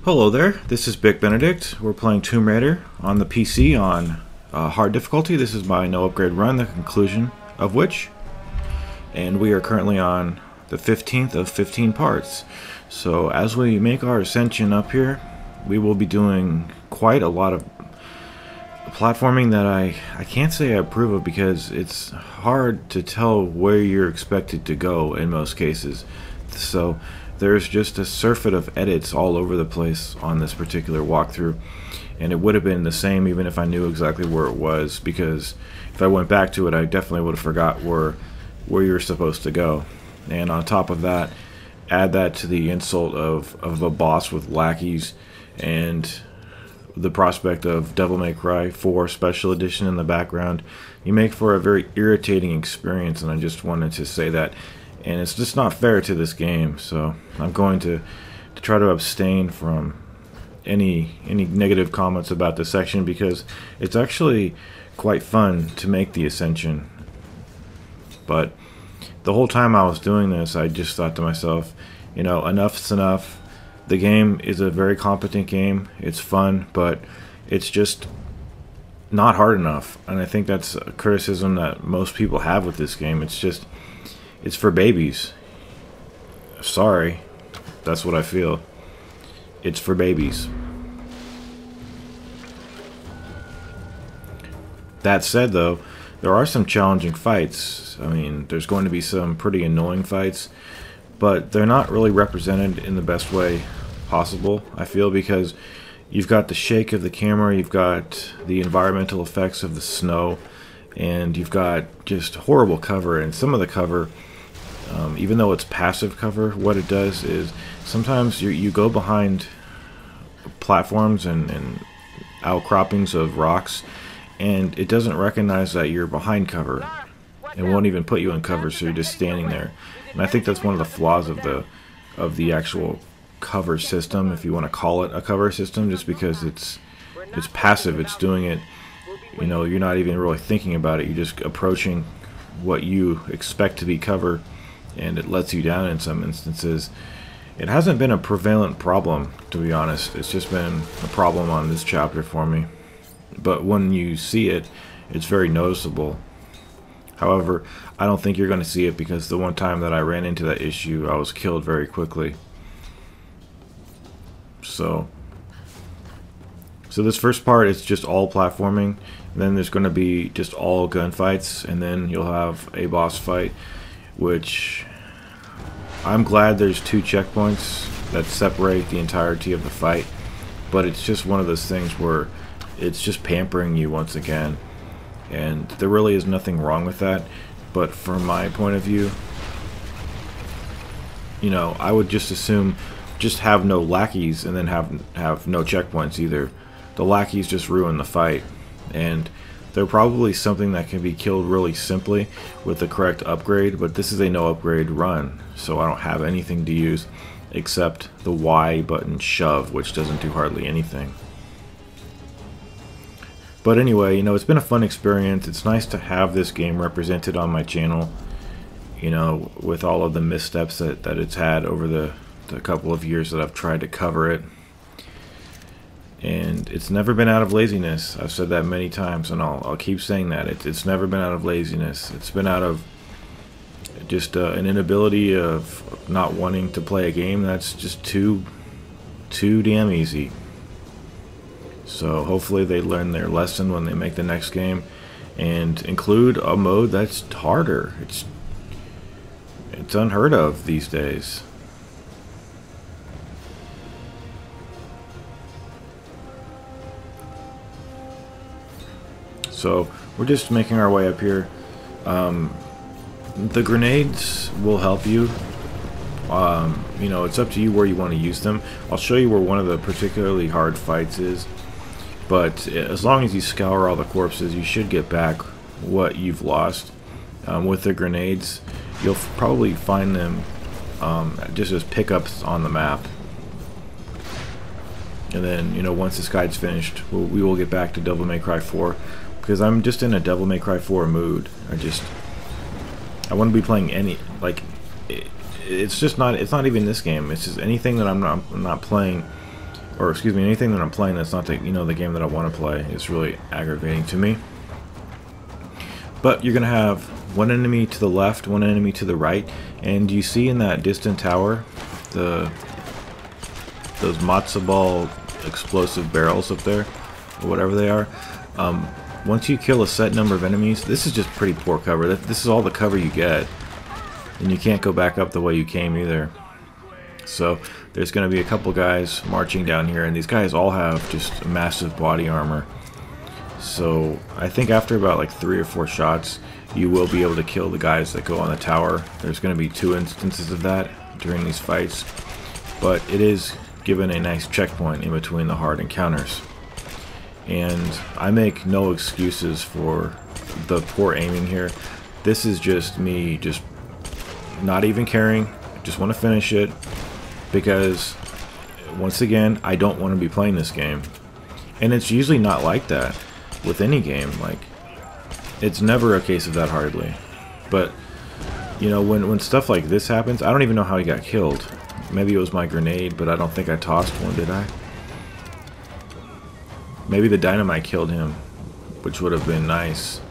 Hello there, this is Big Benedict. We're playing Tomb Raider on the PC on hard difficulty. This is my no upgrade run, the conclusion of which. And we are currently on the 15th of 15 parts. So as we make our ascension up here, we will be doing quite a lot of platforming that I can't say I approve of, because it's hard to tell where you're expected to go in most cases. So there's just a surfeit of edits all over the place on this particular walkthrough, and it would have been the same even if I knew exactly where it was, because if I went back to it I definitely would have forgot where you're supposed to go. And on top of that, add that to the insult of a boss with lackeys and the prospect of Devil May Cry 4 Special Edition in the background. You make for a very irritating experience, and I just wanted to say that. And it's just not fair to this game, so I'm going to try to abstain from any negative comments about this section, because it's actually quite fun to make the ascension. But the whole time I was doing this, I just thought to myself, you know, enough's enough. The game is a very competent game, it's fun, but it's just not hard enough. And I think that's a criticism that most people have with this game. It's for babies. Sorry, that's what I feel. It's for babies. That said, though, there are some challenging fights. I mean, there's going to be some pretty annoying fights, but they're not really represented in the best way possible, I feel, because you've got the shake of the camera, you've got the environmental effects of the snow, and you've got just horrible cover. And some of the cover, even though it's passive cover, what it does is sometimes you go behind platforms and outcroppings of rocks, and it doesn't recognize that you're behind cover. It won't even put you in cover, so you're just standing there. And I think that's one of the flaws of the actual cover system, if you want to call it a cover system, just because it's passive. It's doing it, you know, you're not even really thinking about it. You're just approaching what you expect to be cover, and it lets you down in some instances. It hasn't been a prevalent problem, to be honest. It's just been a problem on this chapter for me. But when you see it, it's very noticeable. However, I don't think you're going to see it, because the one time that I ran into that issue, I was killed very quickly. So this first part is just all platforming. Then there's going to be just all gunfights, and then you'll have a boss fight, which I'm glad there's 2 checkpoints that separate the entirety of the fight. But it's just one of those things where it's just pampering you once again, and there really is nothing wrong with that. But from my point of view, you know, I would just assume just have no lackeys, and then have no checkpoints either. The lackeys just ruin the fight, and they're probably something that can be killed really simply with the correct upgrade, but this is a no upgrade run, so I don't have anything to use except the Y button shove, which doesn't do hardly anything. But anyway, you know, it's been a fun experience. It's nice to have this game represented on my channel, you know, with all of the missteps that it's had over the couple of years that I've tried to cover it. And it's never been out of laziness. I've said that many times, and I'll keep saying that. It's never been out of laziness. It's been out of just an inability of not wanting to play a game that's just too damn easy. So hopefully they learn their lesson when they make the next game and include a mode that's harder. It's unheard of these days. So we're just making our way up here. The grenades will help you. You know, it's up to you where you want to use them. I'll show you where one of the particularly hard fights is. But as long as you scour all the corpses, you should get back what you've lost. With the grenades, you'll probably find them just as pickups on the map. And then, you know, once this guide's finished, we will get back to Devil May Cry 4. Because I'm just in a Devil May Cry 4 mood. I want to be playing any, like, it's not even this game. It's just anything that I'm not playing or excuse me, anything that I'm playing that's not the, the game that I want to play is really aggravating to me. But you're gonna have one enemy to the left, one enemy to the right, and you see in that distant tower those matzo ball explosive barrels up there, or whatever they are. Once you kill a set number of enemies, this is just pretty poor cover. This is all the cover you get, and you can't go back up the way you came either. So there's going to be a couple guys marching down here, and these guys all have just massive body armor. So I think after about like 3 or 4 shots, you will be able to kill the guys that go on the tower. There's going to be 2 instances of that during these fights, but it is given a nice checkpoint in between the hard encounters. And I make no excuses for the poor aiming here. This is just me just not even caring. I just want to finish it. Because, once again, I don't want to be playing this game. And it's usually not like that with any game. Like, it's never a case of that hardly. But, when stuff like this happens, I don't even know how he got killed. Maybe it was my grenade, but I don't think I tossed one, did I? Maybe the dynamite killed him, which would have been nice.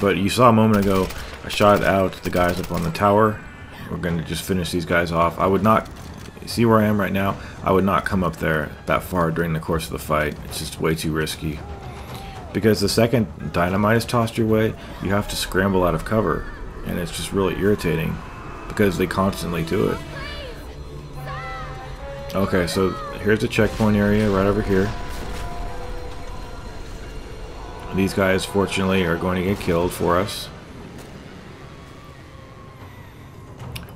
But you saw a moment ago, I shot out the guys up on the tower. We're going to just finish these guys off. I would not, see where I am right now, I would not come up there that far during the course of the fight. It's just way too risky. Because the second dynamite is tossed your way, you have to scramble out of cover. And it's just really irritating, because they constantly do it. Okay, so here's the checkpoint area right over here. These guys, fortunately, are going to get killed for us.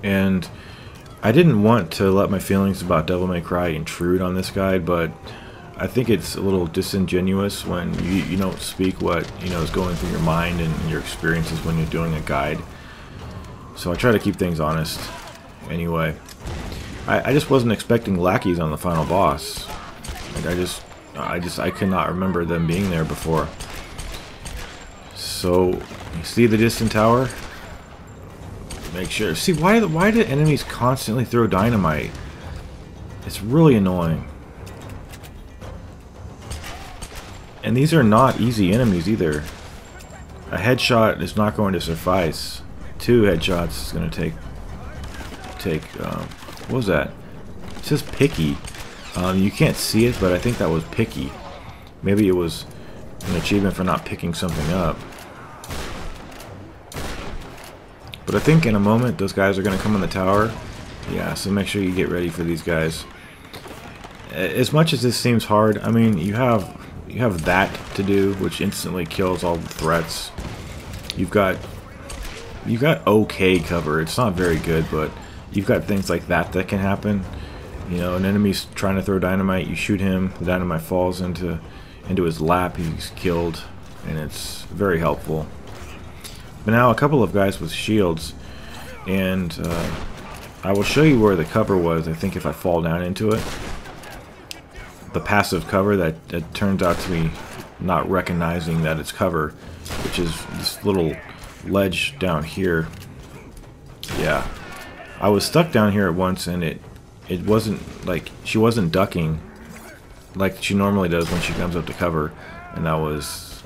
And I didn't want to let my feelings about Devil May Cry intrude on this guide, but I think it's a little disingenuous when you don't speak what is going through your mind and your experiences when you're doing a guide. So I try to keep things honest. Anyway, I just wasn't expecting lackeys on the final boss. Like I could not remember them being there before. So you see the distant tower? Make sure. See, why do enemies constantly throw dynamite? It's really annoying. And these are not easy enemies either. A headshot is not going to suffice. 2 headshots is going to take what was that? It says picky. You can't see it, but I think that was picky. Maybe it was an achievement for not picking something up. But I think in a moment those guys are going to come on the tower. Yeah, so make sure you get ready for these guys. As much as this seems hard, I mean, you have that to do, which instantly kills all the threats. You've got okay cover. It's not very good, but you've got things like that can happen. An enemy's trying to throw dynamite, you shoot him, the dynamite falls into his lap, he's killed, and it's very helpful. But now a couple of guys with shields, and I will show you where the cover was, I think, if I fall down into it. The passive cover that turns out to be not recognizing that it's cover, which is this little ledge down here. Yeah. I was stuck down here at once, and it wasn't like, she wasn't ducking like she normally does when she comes up to cover, and that was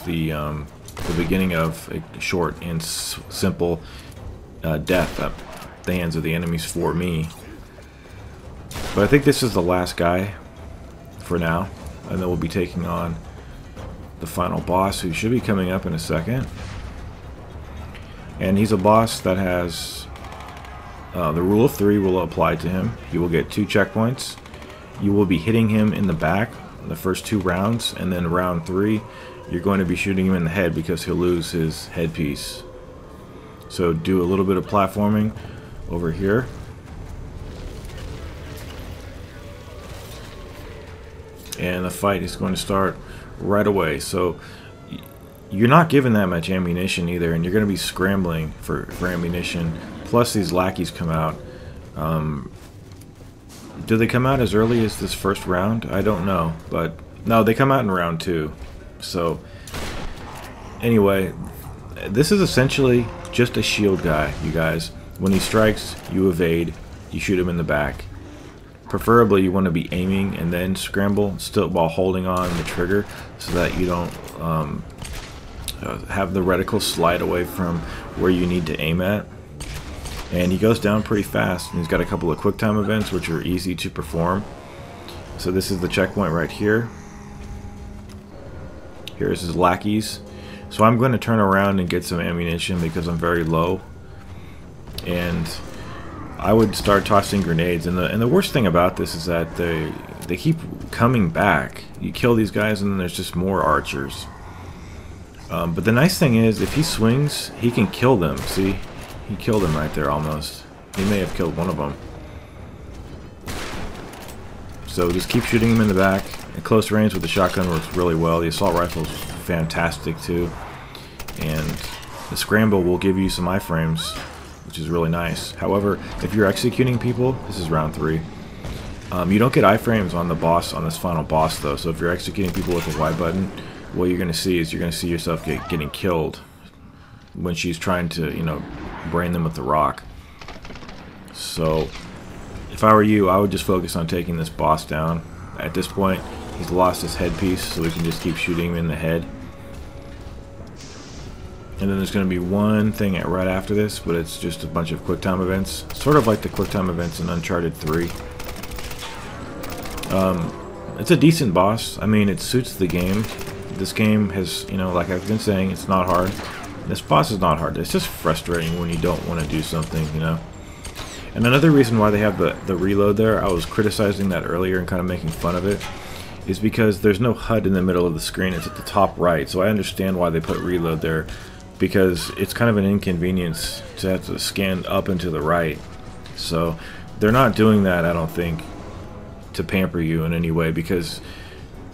the beginning of a short and simple death at the hands of the enemies for me. But I think this is the last guy for now, and then we'll be taking on the final boss, who should be coming up in a second. And he's a boss that has the rule of 3 will apply to him. He will get 2 checkpoints. You will be hitting him in the back the first 2 rounds, and then round 3 you're going to be shooting him in the head because he'll lose his headpiece. So do a little bit of platforming over here. And the fight is going to start right away. So you're not given that much ammunition either, and you're going to be scrambling for ammunition. Plus these lackeys come out. Do they come out as early as this first round? I don't know, but no, they come out in round 2. So anyway, this is essentially just a shield guy, you guys. When he strikes, you evade, you shoot him in the back. Preferably you want to be aiming and then scramble still while holding on the trigger so that you don't have the reticle slide away from where you need to aim at. And he goes down pretty fast, and he's got a couple of quick time events which are easy to perform. So this is the checkpoint right here. Here's his lackeys. So I'm going to turn around and get some ammunition because I'm very low. And I would start tossing grenades. And the worst thing about this is that they keep coming back. You kill these guys and then there's just more archers. But the nice thing is, if he swings, he can kill them. See? He killed him right there almost. He may have killed one of them. So just keep shooting him in the back. At close range with the shotgun works really well. The assault rifle is fantastic too. And the scramble will give you some iframes, which is really nice. However, if you're executing people, this is round 3. You don't get iframes on the boss, on this final boss though. So if you're executing people with the Y button, what you're going to see is you're going to see yourself getting killed when she's trying to, you know, brain them with the rock. So if I were you, I would just focus on taking this boss down. At this point, he's lost his headpiece, so we can just keep shooting him in the head. And then there's going to be one thing right after this, but it's just a bunch of quick time events, sort of like the quick time events in Uncharted 3. It's a decent boss. I mean, it suits the game. This game has, you know, like I've been saying, it's not hard. This boss is not hard. It's just frustrating when you don't want to do something, you know. And another reason why they have the reload there, I was criticizing that earlier and kind of making fun of it, is because there's no HUD in the middle of the screen. It's at the top right. So I understand why they put reload there, because it's kind of an inconvenience to have to scan up and to the right. So they're not doing that, I don't think, to pamper you in any way, because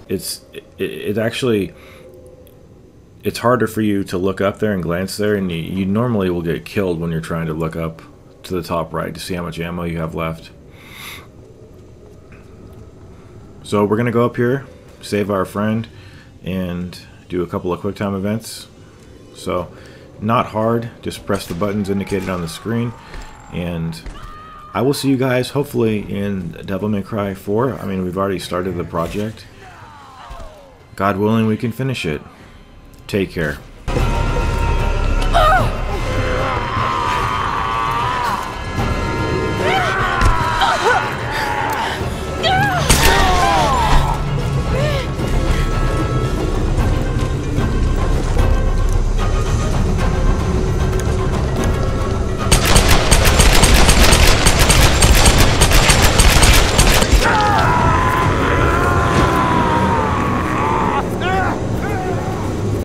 it actually, it's harder for you to look up there and glance there, and you normally will get killed when you're trying to look up to the top right to see how much ammo you have left. So we're gonna go up here, save our friend, and do a couple of quick time events. So not hard, just press the buttons indicated on the screen, and I will see you guys hopefully in Devil May Cry 4. I mean, we've already started the project. God willing, we can finish it. Take care.